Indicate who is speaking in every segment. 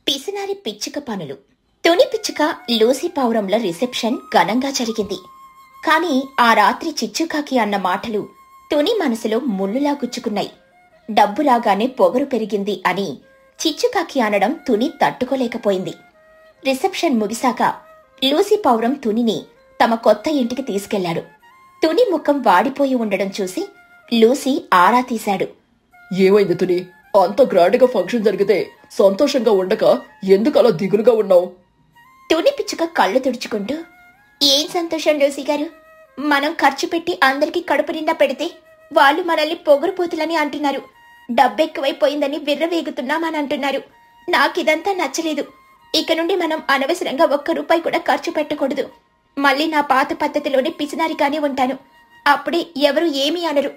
Speaker 1: పిసినారి పిచ్చుక పనులు. తుని పిచ్చుక లూసీ పావురంల రిసెప్షన్ ఘనంగా జరిగింది. కాని ఆ రాత్రి చిచ్చుకాకి అన్న మాటలు తుని మనసులో ముళ్ళులా గుచ్చుకున్నాయి. డబ్బు రాగానే పొగరు పెరిగింది అని చిచ్చుకాకి అనడం తుని తట్టుకోలేకపోయింది. రిసెప్షన్ ముగిశాక లూసీ పావురం తునిని తమ కొత్త ఇంటికి తీసుకెళ్లాడు. తుని ముఖం వాడిపోయి ఉండడం చూసి లూసీ ఆరా తీశాడు.
Speaker 2: ఏమైంది తుని? అంత గ్రాండ్గా ఫంక్షన్ జరిగితే సంతోషంగా ఉండక ఎందుకలా దిగులుగా ఉన్నావు?
Speaker 1: తుని పిచ్చుక కళ్ళు తుడుచుకుంటూ, ఏం సంతోషం లూసీ గారు, మనం ఖర్చు పెట్టి అందరికీ కడుపు నిండా పెడితే వాళ్ళు మనల్ని పొగరుపోతులని అంటున్నారు. డబ్బెక్కువైపోయిందని విర్రవేగుతున్నామని అంటున్నారు. నాకిదంతా నచ్చలేదు. ఇక నుండి మనం అనవసరంగా ₹1 కూడా ఖర్చు పెట్టకూడదు. మళ్ళీ నా పాత పద్ధతిలోనే పిసినారిగానే ఉంటాను. అప్పుడే ఎవరు ఏమీ అనరు.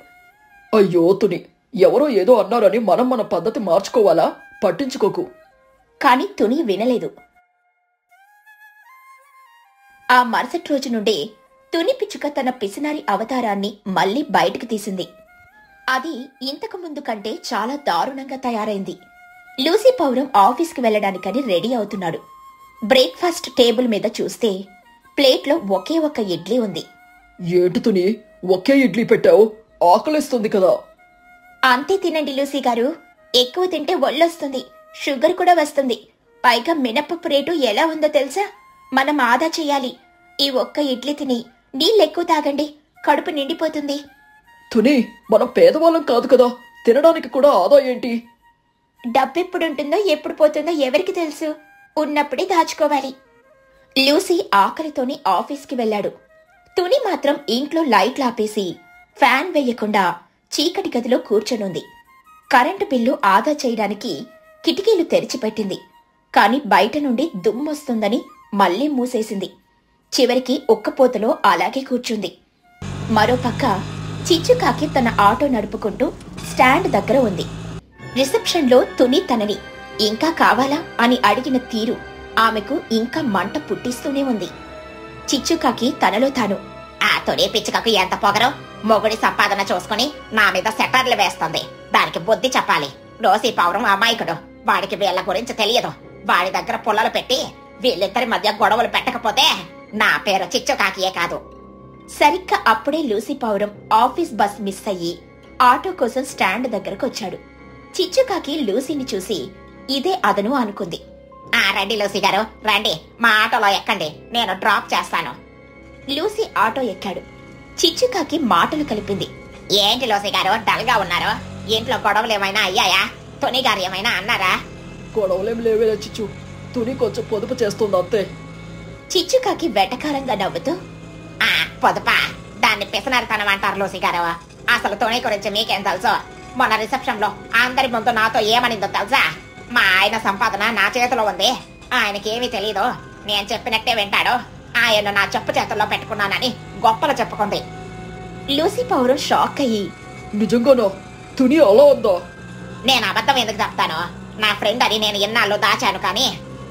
Speaker 2: అయ్యో తుని, ఎవరో ఏదో అన్నారని మనం మన పద్ధతి మార్చుకోవాలా? పట్టించుకోకు.
Speaker 1: కాని తుని వినలేదు. ఆ మరుసటి రోజు నుండే తుని పిచ్చుక తన పిసినారి అవతారాన్ని మళ్లీ బయటకు తీసింది. అది ఇంతకు ముందు కంటే చాలా దారుణంగా తయారైంది. లూసీ పావురం ఆఫీస్కి వెళ్లడానికని రెడీ అవుతున్నాడు. బ్రేక్ఫాస్ట్ టేబుల్ మీద చూస్తే ప్లేట్లో ఒకే ఒక్క ఇడ్లీ ఉంది.
Speaker 2: ఏంటి తుని, ఒకే ఇడ్లీ పెట్టావు? ఆకలిస్తుంది కదా.
Speaker 1: అంతే తినండి లూసీ గారు, ఎక్కువ తింటే ఒళ్ళొస్తుంది, షుగర్ కూడా వస్తుంది. పైగా మినపప్పు రేటు ఎలా ఉందో తెలుసా? మనం ఆదా చెయ్యాలి. ఈ ఒక్క ఇడ్లీ తిని నీళ్ళెక్కువ తాగండి, కడుపు నిండిపోతుంది.
Speaker 2: తుని, మనం పేదవాళ్ళం కాదు కదా, తినడానికి కూడా ఆదా ఏంటి?
Speaker 1: డబ్బెప్పుడుంటుందో ఎప్పుడు పోతుందో ఎవరికి తెలుసు? ఉన్నప్పుడే దాచుకోవాలి. లూసీ ఆకలితోని ఆఫీస్కి వెళ్లాడు. తుని మాత్రం ఇంట్లో లైట్లు ఆపేసి ఫ్యాన్ వేయకుండా చీకటి గదిలో కూర్చొనుంది. కరెంటు బిల్లు ఆదా చేయడానికి కిటికీలు తెరిచిపెట్టింది. కాని బయట నుండి దుమ్మొస్తుందని మళ్లీ మూసేసింది. చివరికి ఉక్కపోతలో అలాగే కూర్చుంది. మరోపక్క చిచ్చుకాకి తన ఆటో నడుపుకుంటూ స్టాండ్ దగ్గర ఉంది. రిసెప్షన్లో తుని తనని ఇంకా కావాలా అని అడిగిన తీరు ఆమెకు ఇంకా మంట పుట్టిస్తూనే ఉంది. చిచ్చుకాకి తనలో తాను, ఆ తుని పిచ్చుకకు ఎంత పొగరో, మొగుడి సంపాదన చూసుకుని నా మీద సెటర్లు వేస్తుంది. దానికి బుద్ధి చెప్పాలి. లూసీ పావురం అమాయకుడు, వాడికి వీళ్ల గురించి తెలియదు. వాడి దగ్గర పుల్లలు పెట్టి వీళ్ళిద్దరి మధ్య గొడవలు పెట్టకపోతే నా పేరు చిచ్చుకాకియే కాదు. సరిగ్గా అప్పుడే లూసీ పావురం ఆఫీస్ బస్ మిస్ అయ్యి ఆటో కోసం స్టాండ్ దగ్గరకు వచ్చాడు. చిచ్చుకాకి లూసీని చూసి ఇదే అదను అనుకుంది. ఆ రండి లూసీ గారు, రండి, మా ఆటోలో ఎక్కండి, నేను డ్రాప్ చేస్తాను. లూసీ ఆటో ఎక్కాడు. చిచ్చుకాకి మాటలు కలిపింది. ఏంటి లూసీ గారు డల్ గా ఉన్నారు? ఇంట్లో గొడవలు ఏమైనా అయ్యాయా? తుని గారు ఏమైనా అన్నారా?
Speaker 2: గొడవలేం లేవే చిచ్చు, తుని కొంచెం పొదుపు చేస్తుంది అంతే.
Speaker 1: చిచ్చుకాకి వెటకారంగా నవ్వుతూ, ఆ పొదుపా, దాన్ని పిసనరితనం అంటారు లూసీ గారు. అసలు తుని గురించి మీకేం తెలుసు? మొన్న రిసెప్షన్ లో అందరి ముందు నాతో ఏమనిందో తెలుసా? మా ఆయన సంపాదన నా చేతిలో ఉంది, ఆయనకేమీ తెలీదు, నేను చెప్పినట్టే వింటాడు, ఆయన నా చెప్పు చేతుల్లో పెట్టుకున్నానని గొప్పలు చెప్పుకుంది. లూసీ పావురం షాక్ అయ్యి,
Speaker 2: నిజంగానా? తుని అలా ఉందా?
Speaker 1: నేను అబద్ధం ఎందుకు చెప్తాను? నా ఫ్రెండ్ అని నేను ఎన్నాళ్ళు దాచాను, కానీ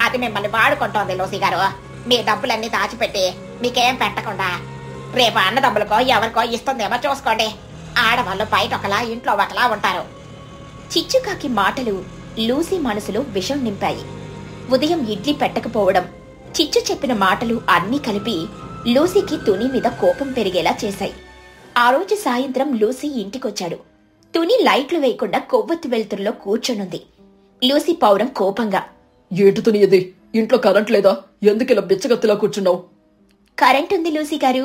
Speaker 1: అది మిమ్మల్ని వాడుకుంటోంది లూసీ గారు. మీ డబ్బులన్నీ దాచిపెట్టి మీకేం పెట్టకుండా రేపు అన్నదమ్ములకో ఎవరికో ఇస్తుందేమో చూసుకోండి. ఆడవాళ్ళు బయట ఒకలా ఇంట్లో ఒకలా ఉంటారు. చిచ్చుకాకి మాటలు లూసీ మనసులో విషం నింపాయి. ఉదయం ఇడ్లీ పెట్టకపోవడం, చిచ్చు చెప్పిన మాటలు అన్నీ కలిపి లూసీకి తుని మీద కోపం పెరిగేలా చేశాయి. ఆ రోజు సాయంత్రం లూసీ ఇంటికొచ్చాడు. తుని లైట్లు వేయకుండా కొవ్వొత్తి వెలుతురులో కూర్చొనుంది. లూసీ పావురం కోపంగా,
Speaker 2: ఏంటి తుని ఇది? ఇంట్లో కరెంట్ లేదా? ఎందుకు ఇలా బిచ్చగత్తిలా కూర్చున్నావు?
Speaker 1: కరెంట్ ఉంది లూసీ గారు,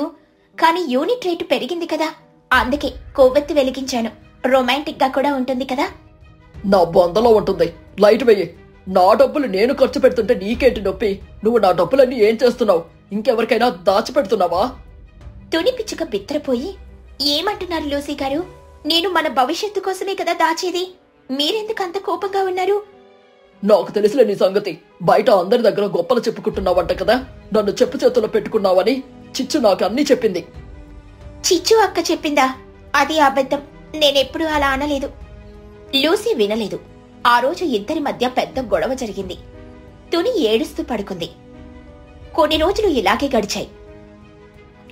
Speaker 1: కానీ యూనిట్ రేటు పెరిగింది కదా, అందుకే కొవ్వొత్తి వెలిగించాను. రొమాంటిక్ గా కూడా ఉంటుంది కదా.
Speaker 2: నా బొందలో ఉంటుంది, లైట్ వెయ్యి. నా డబ్బులు నేను ఖర్చు పెడుతుంటే నీకేంటి నొప్పి? నువ్వు నా డబ్బులన్నీ ఏం చేస్తున్నావు? ఇంకెవరికైనా దాచిపెడుతున్నావా?
Speaker 1: తుని పిచ్చుక బిత్తరపోయి, ఏమంటున్నారు లూసీ గారు? నేను మన భవిష్యత్తు కోసమే కదా దాచేది, మీరెందుకు అంత కోపంగా ఉన్నారు?
Speaker 2: నాకు తెలిసిన నీ సంగతి. బయట అందరి దగ్గర గొప్పలు చెప్పుకుంటున్నావంట కదా, నన్ను చెప్పు చేతుల్లో పెట్టుకున్నావని చిచ్చు నాకు అన్నీ చెప్పింది.
Speaker 1: చిచ్చు అక్క చెప్పిందా? అది అబద్ధం, నేనెప్పుడూ అలా అనలేదు. లూసీ వినలేదు. ఆ రోజు ఇద్దరి మధ్య పెద్ద గొడవ జరిగింది. తుని ఏడుస్తూ పడుకుంది. కొన్ని రోజులు ఇలాగే గడిచాయి.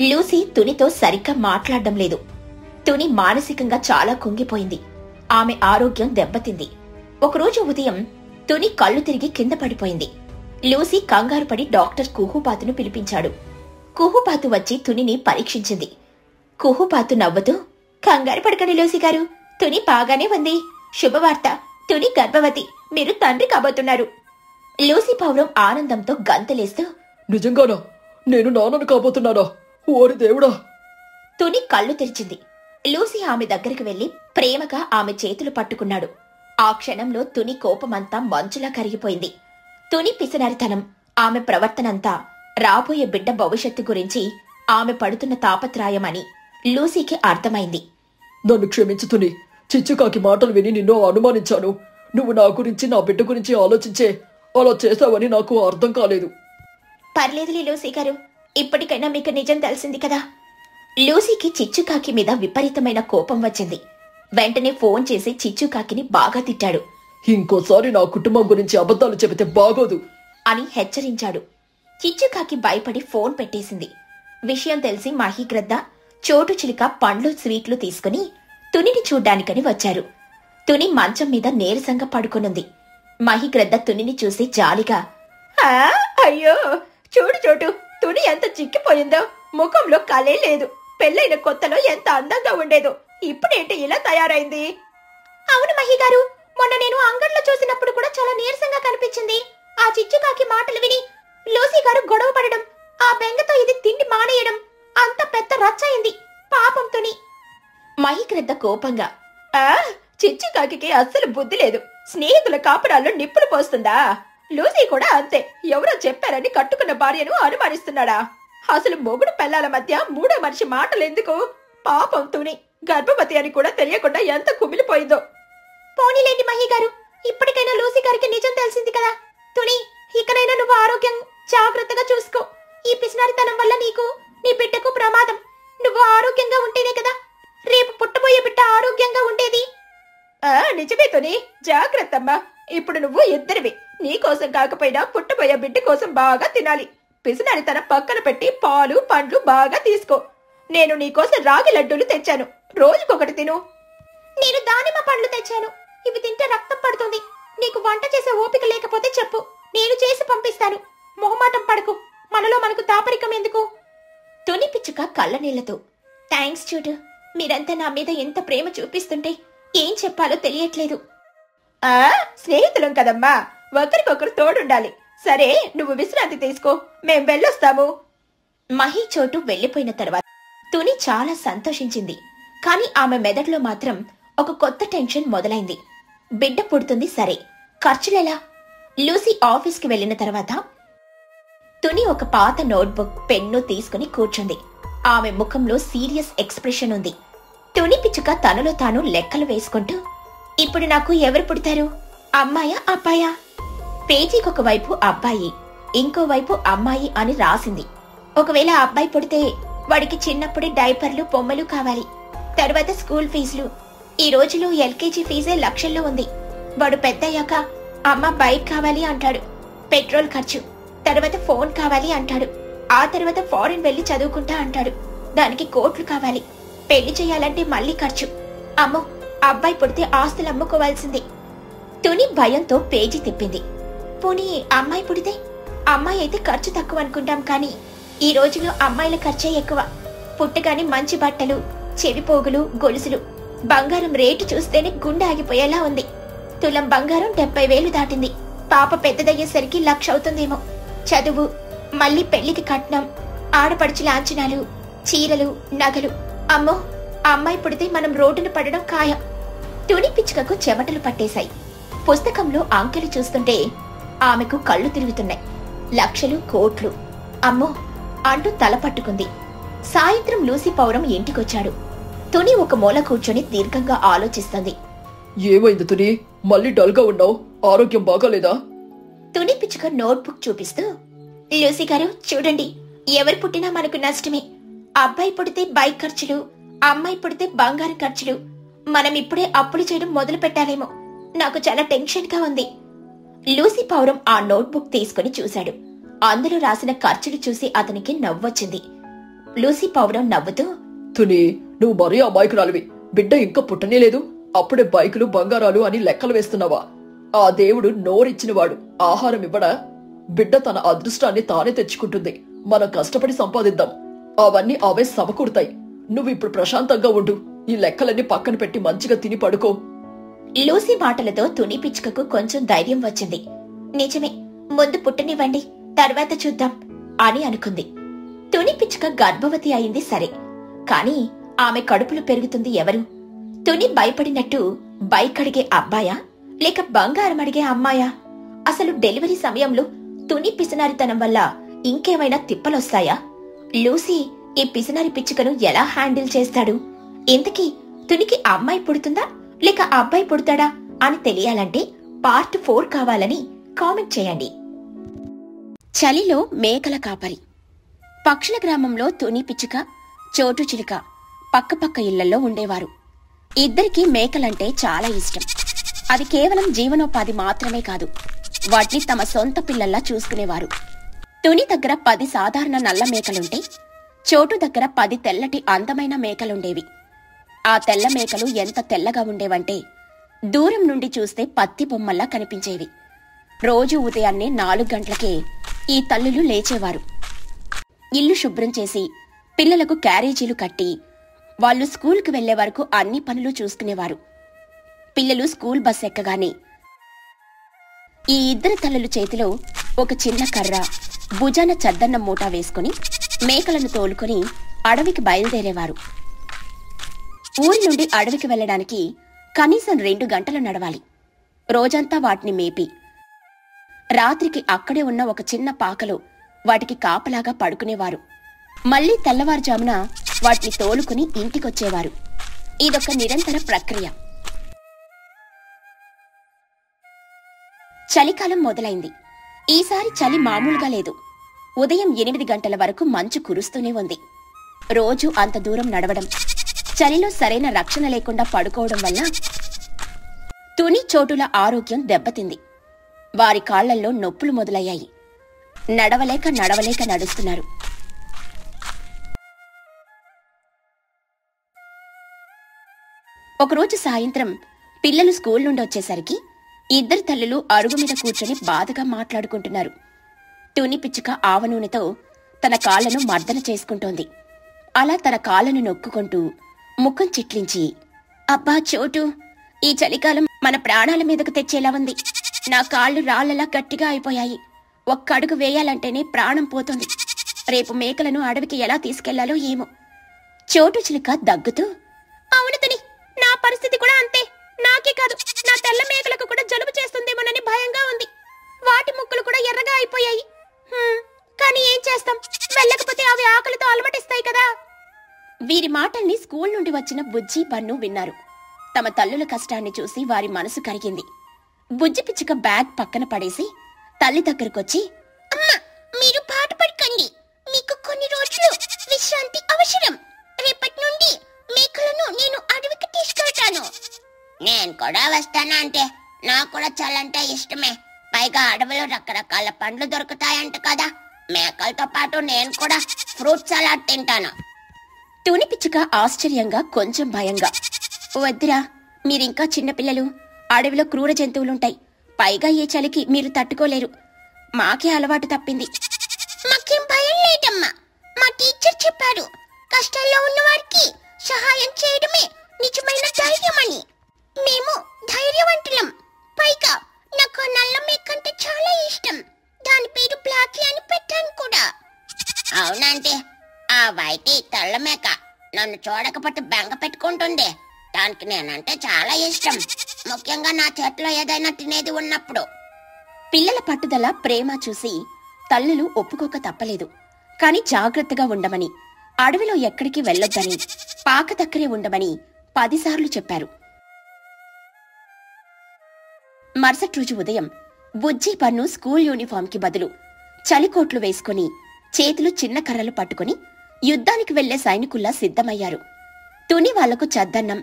Speaker 1: లూసీ తునితో సరిగ్గా మాట్లాడడం లేదు. తుని మానసికంగా చాలా కుంగిపోయింది. ఆమె ఆరోగ్యం దెబ్బతింది. ఒకరోజు ఉదయం తుని కళ్ళు తిరిగి కింద పడిపోయింది. లూసీ కంగారు పడి డాక్టర్ కుహుపాతును పిలిపించాడు. కుహుపాతు వచ్చి తునిని పరీక్షించింది. కుహుపాతు నవ్వుతూ, కంగారు పడకండి లూసీ గారు, తుని బాగానే ఉంది. శుభవార్త, తుని గర్భవతి, మీరు తండ్రి కాబోతున్నారు. లూసీ పౌరం ఆనందంతో గంతలేస్తూ,
Speaker 2: నిజంగానా? నేను నాన్నను కాబోతున్నానా? ఓరి దేవుడా!
Speaker 1: తుని కళ్ళు తెరిచింది. లూసీ ఆమె దగ్గరికి వెళ్లి ప్రేమగా ఆమె చేతులు పట్టుకున్నాడు. ఆ క్షణంలో తుని కోపమంతా మంచులా కరిగిపోయింది. తుని పిసినారితనం, ఆమె ప్రవర్తనంతా రాబోయే బిడ్డ భవిష్యత్తు గురించి ఆమె పడుతున్న తాపత్రయమని లూసీకి అర్థమైంది.
Speaker 2: నన్ను క్షమించు తుని. చిచ్చుకాకి మాటలు విని నిన్ను అనుమానించాను. నువ్వు నా గురించి, నా బిడ్డ గురించి ఆలోచించే అలా చేశావని నాకు అర్థం కాలేదు.
Speaker 1: పర్లేదులే లూసీ గారు, ఇప్పటికైనా మీకు నిజం తెలిసింది కదా. లూసీకి చిచ్చుకాకి మీద విపరీతమైన కోపం వచ్చింది. వెంటనే ఫోన్ చేసి చిచ్చుకాకిని బాగా తిట్టాడు.
Speaker 2: ఇంకోసారి నా కుటుంబం గురించి అబద్ధాలు చెబితే బాగోదు
Speaker 1: అని హెచ్చరించాడు. చిచ్చుకాకి భయపడి ఫోన్ పెట్టేసింది. విషయం తెలిసి మహిగ్రద్ద, చోటు చిలుక పండ్లు స్వీట్లు తీసుకుని తునిని చూడ్డానికని వచ్చారు. తుని మంచం మీద నీరసంగా పడుకునుంది. మహిగ్రద్ద తునిని చూసి జాలిగా, అయ్యో చూడు చోటు, తుని ఎంత చిక్కిపోయిందో, ముఖంలో కలే లేదు. పెళ్ళైన కొత్తలో ఎంత అందంగా ఉండేదో, ఇప్పుడేంటి ఇలా తయారైంది? అవును మహిగారు, మొన్న నేను అంగట్లో చూసినప్పుడు కూడా చాలా నీరసంగా కనిపించింది. ఆ చిచ్చుకాకి మాటలు విని లూసీ గారు గొడవ పడడం, ఆ బెంగతో ఇది తిండి మానేయడం, అంత పెద్ద రచ్చయింది. పాపం తుని. మహిగ్రద్ద కోపంగా, చిచ్చుకాకి అస్సలు బుద్ధి లేదు. స్నేహితుల కాపురాల్లో నిప్పులు పోస్తుందా? లూసీ కూడా అంతే, ఎవరో చెప్పారని కట్టుకున్న భార్యను అనుమానిస్తున్నాడా? అసలు మొగుడు పెళ్లాల మధ్య మూడో మనిషి మాటలెందుకు? పాపం తుని గర్భవతి అని కూడా తెలియకుండా ఎంత కుమిలిపోయిందో. పోనీలేండి మహిగారు, ఇప్పటికైనా లూసీ గారికి నిజం తెలిసింది కదా. తుని, ఇకనైనా నువ్వు ఆరోగ్యం జాగ్రత్తగా చూసుకో. ఈ పిసినారితనం వల్ల నీకు, నీ బిడ్డకు ప్రమాదం. నువ్వు ఆరోగ్యంగా ఉంటేనే కదా రేపు పుట్టబోయే బిడ్డ ఆరోగ్యంగా ఉండేది. నిజమే తుని, జాగ్రత్తమ్మా. ఇప్పుడు నువ్వు ఇద్దరివి. నీకోసం కాకపోయినా పుట్టబోయే బిడ్డ కోసం బాగా తినాలి. పిసినారితనం పక్కన పెట్టి పాలు పండ్లు బాగా తీసుకో. నేను నీకోసం రాగి లడ్డూలు తెచ్చాను, రోజుకొకటి తిను. నేను దానిమ్మ పండ్లు తెచ్చాను, ఇవి తింటే రక్తం పడుతుంది. నీకు వంట చేసే ఓపిక లేకపోతే చెప్పు, నేను చేసి పంపిస్తాను. మొహమాటం పడకు, మనలో మనకు దాపరికం ఎందుకు? తుని పిచ్చుక కళ్ళ నీళ్లతో, థ్యాంక్స్ చూడు, మీరంతా నా మీద ఎంత ప్రేమ చూపిస్తుంటే ఏం చెప్పాలో తెలియట్లేదు. స్నేహితులం కదమ్మా, ఒకరికొకరు తోడుండాలి. సరే, నువ్వు విశ్రాంతి తీసుకో, మేం వెళ్ళొస్తాము. మహి చోటు వెళ్లిపోయిన తర్వాత తుని చాలా సంతోషించింది. కాని ఆమె మెదడులో మాత్రం ఒక కొత్త టెన్షన్ మొదలైంది. బిడ్డ పుడుతుంది సరే, ఖర్చులెలా? లూసీ ఆఫీస్కి వెళ్లిన తర్వాత తుని ఒక పాత నోట్బుక్, పెన్ను తీసుకుని కూర్చుంది. ఆమె ముఖంలో సీరియస్ ఎక్స్ప్రెషన్ ఉంది. తుని పిచ్చుక తనలో తాను లెక్కలు వేసుకుంటూ, ఇప్పుడు నాకు ఎవరు పుడతారు? అమ్మాయా అబ్బాయా? పేజీకొక వైపు అబ్బాయి, ఇంకోవైపు అమ్మాయి అని రాసింది. ఒకవేళ అబ్బాయి పుడితే వాడికి చిన్నప్పుడే డైపర్లు, బొమ్మలు కావాలి. తర్వాత స్కూల్ ఫీజులు. ఈ రోజులో ఎల్కేజీ ఫీజే లక్షల్లో ఉంది. వాడు పెద్దయ్యాక అమ్మ బైక్ కావాలి అంటాడు, పెట్రోల్ ఖర్చు. తర్వాత ఫోన్ కావాలి అంటాడు. ఆ తర్వాత ఫారెన్ వెళ్లి చదువుకుంటా అంటాడు, దానికి కోట్లు కావాలి. పెళ్లి చేయాలంటే మళ్ళీ ఖర్చు. అమ్మో, అబ్బాయి పుడితే ఆస్తులు అమ్ముకోవాల్సిందే. తుని భయంతో పేజీ తిప్పింది. పోనీ అమ్మాయి పుడితే? అమ్మాయి అయితే ఖర్చు తక్కువ అనుకుంటాం, కానీ ఈ రోజులో అమ్మాయిల ఖర్చే ఎక్కువ. పుట్టగానే మంచి బట్టలు, చెవిపోగులు, గొలుసులు, బంగారం రేటు చూస్తేనే గుండె ఆగిపోయేలా ఉంది. తులం బంగారం 70,000 దాటింది. పాప పెద్దదయ్యేసరికి 1,00,000 అవుతుందేమో. చదువు, మళ్ళీ పెళ్లికి కట్నం, ఆడపడుచు లాంఛనాలు, చీరలు, నగలు. అమ్మో, అమ్మాయి పుడితే మనం రోడ్డున పడడం ఖాయం. తుని పిచ్చుకకు చెమటలు పట్టేశాయి. పుస్తకంలో అంకెలు చూస్తుంటే ఆమెకు కళ్ళు తిరుగుతున్నాయి. లక్షలు, కోట్లు. అమ్మో అంటూ తల పట్టుకుంది. సాయంత్రం లూసీ పౌరం ఇంటికొచ్చాడు. తుని ఒక మూల కూర్చొని దీర్ఘంగా ఆలోచిస్తుంది.
Speaker 2: ఏమైంది తుని? మళ్ళీ డల్ గా ఉన్నావు, ఆరోగ్యం బాగాలేదా?
Speaker 1: తుని పిచ్చుక నోట్బుక్ చూపిస్తూ, లూసీ గారు చూడండి, ఎవరు పుట్టినా మనకు నష్టమే. అబ్బాయి పుడితే బైక్ ఖర్చులు, అమ్మాయి పుడితే బంగారం ఖర్చులు. మనం ఇప్పుడే అప్పులు చేయడం మొదలు పెట్టాలేమో. నాకు చాలా టెన్షన్ గా ఉంది. లూసీ పౌరం ఆ నోట్బుక్ తీసుకుని చూశాడు. అందులో రాసిన ఖర్చులు చూసి అతనికి నవ్వొచ్చింది. లూసీ పౌరం నవ్వుతూ,
Speaker 2: తుని, నువ్వు మరీ అమాయకురాలివి. బిడ్డ ఇంకా పుట్టనే లేదు, అప్పుడే బైకులు, బంగారాలు అని లెక్కలు వేస్తున్నావా? ఆ దేవుడు నోరిచ్చినవాడు, ఆహారం ఇవ్వడా? బిడ్డ తన అదృష్టాన్ని తానే తెచ్చుకుంటుంది. మనం కష్టపడి సంపాదిద్దాం, అవన్నీ అవే సమకూడతాయి. నువ్విప్పుడు ప్రశాంతంగా ఉండు. ఈ లెక్కలన్నీ పక్కన పెట్టి మంచిగా తిని పడుకో.
Speaker 1: లూసీ మాటలతో తుని పిచ్చుకకు కొంచెం ధైర్యం వచ్చింది. నిజమే, ముందు పుట్టనివ్వండి, తర్వాత చూద్దాం అని అనుకుంది. తుని పిచ్చుక గర్భవతి అయింది సరే, కాని ఆమె కడుపులో పెరుగుతుంది ఎవరు? తుని భయపడినట్టు బైక్ అడిగే అబ్బాయా లేక బంగారం అడిగే అమ్మాయా? అసలు డెలివరీ సమయంలో తుని పిసినారితనం వల్ల ఇంకేమైనా తిప్పలొస్తాయా? లూసీ ఈ పిసినారి పిచ్చుకను ఎలా హ్యాండిల్ చేస్తాడు? ఇంతకీ తునికి అమ్మాయి పుడుతుందా లేక అబ్బాయి పుడతాడా అని తెలియాలంటే పార్ట్ 4 కావాలని కామెంట్ చేయండి. చలిలో మేకల కాపరి. పక్షుల గ్రామంలో తుని పిచ్చుక, చోటు చిలుక పక్కపక్క ఇళ్లలో ఉండేవారు. ఇద్దరికీ మేకలంటే చాలా ఇష్టం. అది కేవలం జీవనోపాధి మాత్రమే కాదు, వాటిని తమ సొంత పిల్లల్లా చూసుకునేవారు. తుని దగ్గర 10 సాధారణ నల్ల మేకలుంటే చోటు దగ్గర 10 తెల్లటి అందమైన మేకలుండేవి. ఆ తెల్ల మేకలు ఎంత తెల్లగా ఉండేవంటే దూరం నుండి చూస్తే పత్తి బొమ్మల్లా కనిపించేవి. రోజు ఉదయాన్నే 4 గంటలకే ఈ తల్లులు లేచేవారు. ఇల్లు శుభ్రం చేసి పిల్లలకు క్యారేజీలు కట్టి వాళ్ళు స్కూల్కి వెళ్లే వరకు అన్ని పనులు చూసుకునేవారు. పిల్లలు స్కూల్ బస్ ఎక్కగానే ఈ ఇద్దరు తల్లుల చేతిలో ఒక చిన్న కర్ర, భుజాన చద్దన్నం మూట వేసుకుని మేకలను తోలుకొని అడవికి బయలుదేరేవారు. ఊరి నుండి అడవికి వెళ్లడానికి కనీసం 2 గంటలు నడవాలి. రోజంతా వాటిని మేపి రాత్రికి అక్కడే ఉన్న ఒక చిన్న పాకలో వాటికి కాపలాగా పడుకునేవారు. మళ్లీ తెల్లవారుజామున వాటిని తోలుకుని ఇంటికొచ్చేవారు. ఇదొక నిరంతర ప్రక్రియ. చలికాలం మొదలైంది. ఈసారి చలి మామూలుగా లేదు. ఉదయం 8 గంటల వరకు మంచు కురుస్తూనే ఉంది. రోజు అంత దూరం నడవడం, చలిలో సరైన రక్షణ లేకుండా పడుకోవడం వల్ల తుని, చోటుల ఆరోగ్యం దెబ్బతింది. వారి కాళ్లల్లో నొప్పులు మొదలయ్యాయి. నడవలేక నడుస్తున్నారు. ఒకరోజు సాయంత్రం పిల్లలు స్కూల్ నుండి వచ్చేసరికి ఇద్దరు తల్లులు అరుగు మీద కూర్చొని బాధగా మాట్లాడుకుంటున్నారు. తుని పిచ్చుక ఆవ నూనెతో తన కాళ్లను మర్దన చేసుకుంటోంది. అలా తన కాళ్లను నొక్కుకుంటూ ముఖం చిట్లించి, అబ్బా చోటు, ఈ చలికాలం మన ప్రాణాల మీదకు తెచ్చేలా ఉంది. నా కాళ్లు రాళ్లలా గట్టిగా అయిపోయాయి. ఒక్క అడుగు వేయాలంటేనే ప్రాణం పోతుంది. రేపు మేకలను అడవికి ఎలా తీసుకెళ్లాలో ఏమో. చోటు చిలుక దగ్గుతూ, అవును తుని, నా పరిస్థితి కూడా అంతే. నాకే కాదు, నా తెల్ల మేకలకు కూడా జలుబు చేస్తుందేమోనని భయంగా ఉంది. వాటి ముక్కులు కూడా ఎర్రగా అయిపోయాయి. కానీ ఏం చేస్తాం, వెళ్ళకపోతే అవి ఆకలితో అలమటిస్తాయి కదా. వీరి మాటల్ని స్కూల్ నుండి వచ్చిన బుజ్జి, బన్ను విన్నారు. తమ తల్లుల కష్టాన్ని చూసి వారి మనసు కరిగింది. బుజ్జి పిచ్చుక బ్యాగ్ పక్కన పడేసి తల్లి దగ్గరకొచ్చి, అమ్మా, మీరు పాట పడకండి. మీకు కొన్ని రోజులు విశ్రాంతి అవసరం. రేపటి నుండి మేకలను నేను అడవికి తీసుకెళ్తాను. నేను కూడా వస్తానా అంటే? నాకు కూడా చాలంటే ఇష్టమే. పైగా అడవిలో రకరకాల పండ్లు దొరుకుతాయంట కదా. మేకలతో పాటు నేను కూడా ఫ్రూట్ సలాడ్ తింటాను. తుని పిచ్చుక ఆశ్చర్యంగా, కొంచెం భయంగా, వద్దురా, మీరింకా చిన్నపిల్లలు. అడవిలో క్రూర జంతువులుంటాయి. పైగా ఈ చలికి మీరు తట్టుకోలేరు. మాకే అలవాటు తప్పింది. మాకేం భయం లేదమ్మా. మా టీచర్ చెప్పారు, కష్టాల్లో ఉన్న వారికి సహాయం చేయడమే నిజమైన ధైర్యమని. మేము ధైర్యవంతులం. పైగా నాకు నల్ల మేకంటే చాలా ఇష్టం. దాని పేరు బ్లాకీ అని పెట్టాను కూడా. అవునంటే ఆ వైటి తెల్ల మేక నన్ను చూడకపోతే బెంగ పెట్టుకుంటుంది. దానికి నేనంటే చాలా ఇష్టం, ముఖ్యంగా నా చేతిలో ఏదైనా తినేది ఉన్నప్పుడు. పిల్లల పట్టుదల, ప్రేమ చూసి తల్లులు ఒప్పుకోక తప్పలేదు. కాని జాగ్రత్తగా ఉండమని, అడవిలో ఎక్కడికి వెళ్లొద్దని, పాక దగ్గరే ఉండమని 10 సార్లు చెప్పారు. మరుసటి రోజు ఉదయం బుజ్జి, పన్ను స్కూల్ యూనిఫామ్కి బదులు చలికోట్లు వేసుకుని చేతులు చిన్న కర్రలు పట్టుకుని యుద్ధానికి వెళ్లే సైనికుల్లా సిద్ధమయ్యారు. తుని వాళ్లకు చద్దన్నం,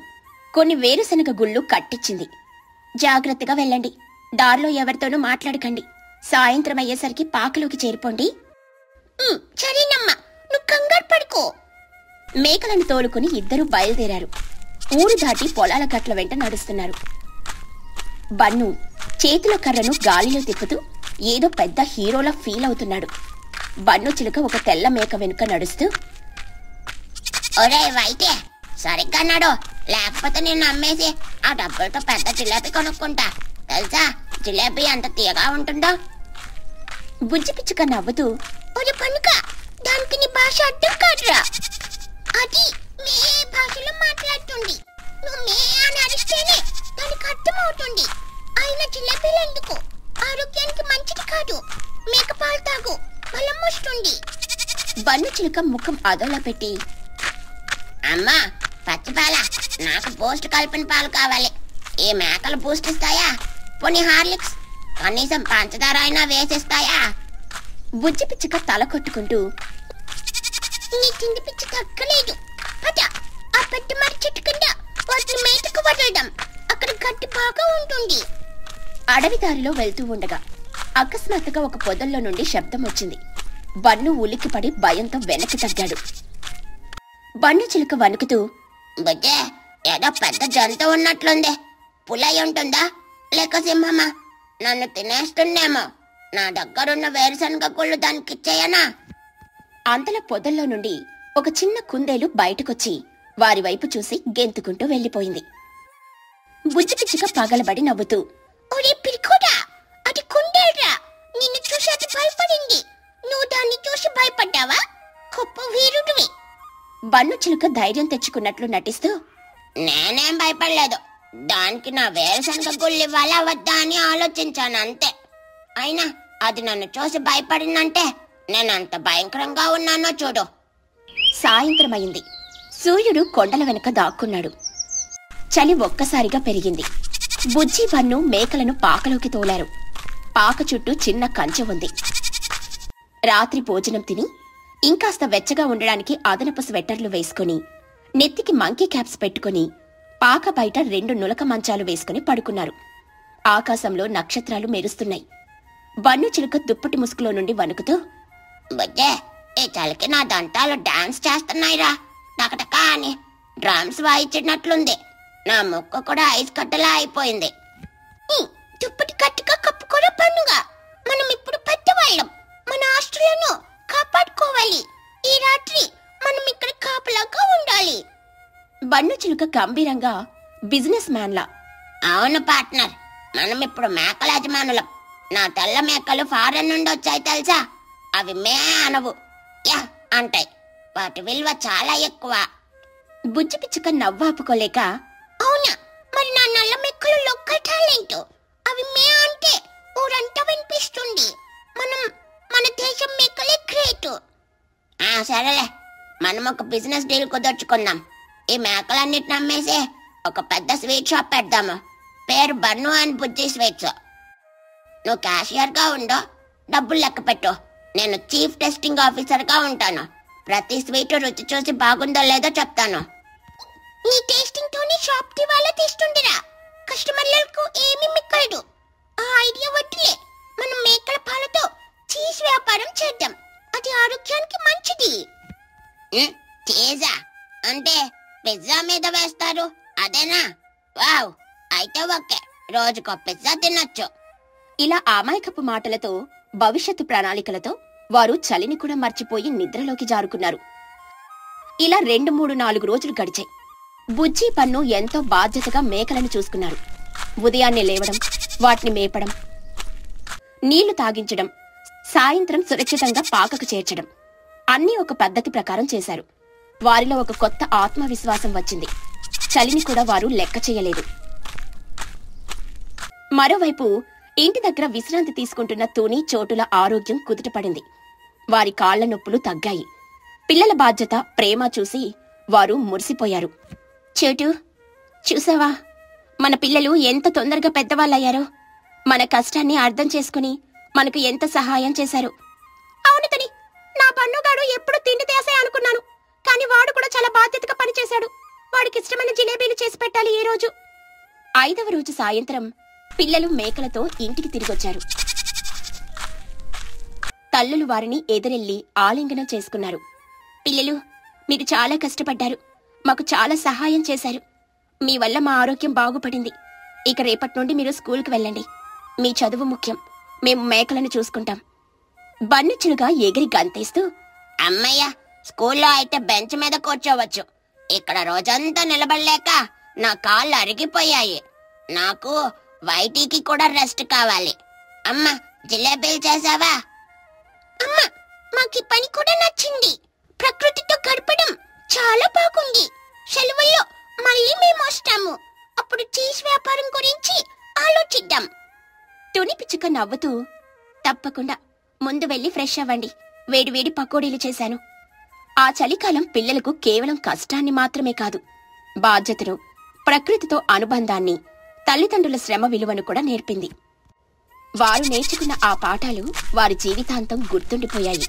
Speaker 1: కొన్ని వేరుశనగ గుళ్ళు కట్టించింది. జాగ్రత్తగా వెళ్ళండి, దారిలో ఎవరితోనూ మాట్లాడకండి. సాయంత్రం అయ్యేసరికి పాకలోకి చేరిపోండి. సరేనమ్మా, నువ్వు కంగారు పడుకో. మేకలను తోలుకుని ఇద్దరూ బయలుదేరారు. ఊరు దాటి పొలాల గట్ల వెంట నడుస్తున్నారు. బన్ను చేతిలో కర్రను గాలిలో తిప్పుతూ ఏదో పెద్ద హీరోలా ఫీల్ అవుతున్నాడు. బన్ను చిలుక ఒక తెల్ల మేక వెనుక నడుస్తూ,
Speaker 3: ఒరే వైటే, సరిగ్గా నడు, లేకపోతే నేను అమ్మేసి ఆ డబ్బులతో పెద్ద జిలేబీ కొనుక్కుంటా. తెలుసా జిలేబీ ఎంత తీయగా ఉంటుందో?
Speaker 1: బుజ్జి పిచ్చుక నవ్వుతూ,
Speaker 3: ఒరే పన్నుక, దానికి నీ భాష అర్థం కాదురా. అది మే భాషలో మాట్లాడుతుంది. నువ్వు మే అని అరిస్తేనే దానికి అర్థం అవుతుంది. అయినా జిలేబీలు ఎందుకు? ఆరోగ్యానికి మంచిది కాదు. మేక పాలు తాగు, బలం వస్తుంది.
Speaker 1: బన్ను చిలుక ముఖం అదోలా పెట్టి,
Speaker 3: అమ్మా పచ్చిపాల, నాకు బూస్ట్ కలిపిన పాలు కావాలి. ఈ మేకలు బూస్ట్ ఇస్తాయా? పోనీ హార్లిక్స్, కనీసం పంచదార అయినా వేసిస్తాయా?
Speaker 1: బుజ్జి పిచ్చుక తల కొట్టుకుంటూ,
Speaker 3: నీ తిండి పిచ్చి తగ్గలేదు. పద, ఆ పెద్ద మర్రి చెట్టు కింద వాటిని మేతకు వదలడం. అక్కడ గడ్డి బాగా ఉంటుంది.
Speaker 1: అడవి దారిలో వెళ్తూ ఉండగా అకస్మాత్తుగా ఒక పొదల్లో నుండి శబ్దం వచ్చింది. బన్ను ఉలిక్కిపడి భయంతో వెనక్కి తగ్గాడు. బన్ను చిలుక వణుకుతూ,
Speaker 3: బుజ్జే, ఏదో పెద్ద జంతువు ఉన్నట్లుంది. పులై ఉంటుందా లేక సింహమా? నన్ను తినేస్తుందేమో. నా దగ్గరున్న వేరుశనగ గుళ్ళు దానికి ఇచ్చేయనా?
Speaker 1: అంతలో పొదల్లో నుండి ఒక చిన్న కుందేలు బయటకొచ్చి వారి వైపు చూసి గెంతుకుంటూ వెళ్లిపోయింది. బుజ్జి పిచ్చుక పగలబడి నవ్వుతూ,
Speaker 3: ఒరే పిరికోడా, అది కుందేలురా. నిన్ను చూసి అది భయపడింది. నువ్వు దాన్ని చూసి భయపడ్డావా? గొప్ప వీరుడివి.
Speaker 1: బన్ను చిలుక ధైర్యం తెచ్చుకున్నట్లు నటిస్తూ,
Speaker 3: నేనేం భయపడలేదు. దానికి నా వేరుశనగ గుళ్ళు ఇవ్వాలా వద్దా అని ఆలోచించాను అంతే. అయినా అది నన్ను చూసి భయపడిందంటే నేనంత భయంకరంగా ఉన్నానో చూడు.
Speaker 1: సాయంత్రమైంది. సూర్యుడు కొండల వెనుక దాక్కున్నాడు. చలి ఒక్కసారిగా పెరిగింది. బుజ్జి బన్ను మేకలను పాకలోకి తోలారు. పాక చుట్టూ చిన్న కంచె ఉంది. రాత్రి భోజనం తిని ఇంకాస్త వెచ్చగా ఉండడానికి అదనపు స్వెట్టర్లు వేసుకుని, నెత్తికి మంకీ క్యాప్స్ పెట్టుకుని పాక బయట 2 నులక మంచాలు వేసుకుని పడుకున్నారు. ఆకాశంలో నక్షత్రాలు మెరుస్తున్నాయి. బన్ను చిలుక దుప్పటి ముసుగులో నుండి వణుకుతూ,
Speaker 3: బుజ్జే, ఈ చలికి నా దంతాలు డాన్స్ చేస్తున్నాయిరా. టకటకా అని డ్రమ్స్ వాయించినట్లుంది. నా ముక్కు కూడా ఐస్ కట్టలా అయిపోయింది. దుప్పటి గట్టిగా కప్పుకోరా పన్నుగా. మనం ఇప్పుడు పెద్దవాళ్ళం. మన ఆస్తులను కాపాడుకోవాలి. ఈ రాత్రి మనం ఇక్కడ కాపలాగా ఉండాలి.
Speaker 1: బన్ను చిలుక గంభీరంగా బిజినెస్ మ్యాన్లా,
Speaker 3: అవును పార్ట్నర్, మనం ఇప్పుడు మేకల యజమానులం. నా తెల్ల మేకలు ఫారెన్ నుండి వచ్చాయి తెలుసా? అవి మే అనవు, యా అంటాయి. వాటి విలువ చాలా ఎక్కువ.
Speaker 1: బుజ్జి పిచ్చుక నవ్వాపుకోలేక,
Speaker 3: అవునా? మరి నా నల్ల మేకలు లోకల్ టాలెంట్. అవి మే అంటే ఊరంతా వినిపిస్తుంది. మన దేశం మేకలే గ్రేట్. సరేలే, మనం ఒక బిజినెస్ డీల్ కుదర్చుకుందాం. ఈ మేకలన్నిటిని అమ్మేసి ఒక పెద్ద స్వీట్ షాప్ పెడదాము. పేరు బన్ను అండ్ బుజ్జి స్వీట్స్. నువ్వు క్యాషియర్ గా ఉండో, డబ్బులు లెక్క పెట్టు. నేను చీఫ్ టెస్టింగ్ ఆఫీసర్ గా ఉంటాను. ప్రతి స్వీట్ రుచి చూసి బాగుందో లేదో చెప్తాను. నీ టేస్టింగ్ తోనే షాప్ దివాలా తీస్తుందిరా. కస్టమర్లకు ఏమీ మిక్కలేదు. ఆ ఐడియా వద్దులే. మనం మేకల పాలతో చీజ్ వ్యాపారం చేద్దాం. అది ఆరోగ్యానికి మంచిది. చీజా అంటే పిజ్జా మీద వేస్తారు, అదేనా? వావ్, అయితే ఓకే, రోజుకో పిజ్జా తినొచ్చు.
Speaker 1: ఇలా అమాయకపు మాటలతో, భవిష్యత్తు ప్రణాళికలతో వారు చలిని కూడా మర్చిపోయి నిద్రలోకి జారుకున్నారు. ఇలా 2, 3, 4 రోజులు గడిచాయి. బుజ్జి పన్ను ఎంతో బాధ్యతగా మేకలను చూసుకున్నారు. ఉదయాన్నే లేవడం, వాటిని మేపడం, నీళ్లు తాగించడం, సాయంత్రం సురక్షితంగా పాకకు చేర్చడం అన్నీ ఒక పద్ధతి ప్రకారం చేశారు. వారిలో ఒక కొత్త ఆత్మవిశ్వాసం వచ్చింది. చలిని కూడా వారు లెక్క చేయలేదు. మరోవైపు ఇంటి దగ్గర విశ్రాంతి తీసుకుంటున్న తుని, చోటుల ఆరోగ్యం కుదుటపడింది. వారి కాళ్ల నొప్పులు తగ్గాయి. పిల్లల బాధ్యత, ప్రేమ చూసి వారు మురిసిపోయారు. చోటు, చూసావా, మన పిల్లలు ఎంత తొందరగా పెద్దవాళ్ళయ్యారో. మన కష్టాన్ని అర్థం చేసుకుని మనకు ఎంత సహాయం చేశారు. అవును తుని, నా పన్నుగాడు ఎప్పుడు తిండి తేసే అనుకున్నాను. కానీ వాడు కూడా చాలా బాధ్యతగా పనిచేశాడు. వాడికి ఇష్టమైన జిలేబీలు చేసి పెట్టాలి ఈ రోజు. 5వ రోజు సాయంత్రం పిల్లలు మేకలతో ఇంటికి తిరిగొచ్చారు. తల్లులు వారిని ఎదురెళ్లి ఆలింగనం చేసుకున్నారు. పిల్లలు, మీరు చాలా కష్టపడ్డారు. మాకు చాలా సహాయం చేశారు. మీ వల్ల మా ఆరోగ్యం బాగుపడింది. ఇక రేపటి నుండి మీరు స్కూల్కి వెళ్ళండి.
Speaker 3: మీ చదువు ముఖ్యం. మేము మేకలను చూసుకుంటాం. బన్నుచులుగా ఎగిరి గంతేస్తూ, అమ్మయ్య, స్కూల్లో అయితే బెంచ్ మీద కూర్చోవచ్చు. ఇక్కడ రోజంతా నిలబడలేక నా కాళ్ళు అరిగిపోయాయి. నాకు వైటీకి కూడా రెస్ట్ కావాలి. అమ్మ, జిలేబీలు చేసావా? అమ్మా, మాకి పని కూడా నచ్చింది. ప్రకృతితో గడపడం చాలా బాగుంది. సెలవుల్లో మళ్ళీ మేము వస్తాము. అప్పుడు చీజ్ వ్యాపారం గురించి ఆలోచిద్దాం. తుని పిచ్చుక నవ్వుతూ, తప్పకుండా. ముందు వెళ్ళి ఫ్రెష్ అవ్వండి. వేడివేడి పకోడీలు చేశాను. ఆ చలికాలం పిల్లలకు కేవలం కష్టాన్ని మాత్రమే కాదు, బాధ్యతను, ప్రకృతితో అనుబంధాన్ని, తల్లిదండ్రుల శ్రమ విలువను కూడా నేర్పింది. వారు నేర్చుకున్న ఆ పాఠాలు వారి జీవితాంతం గుర్తుండిపోయాయి.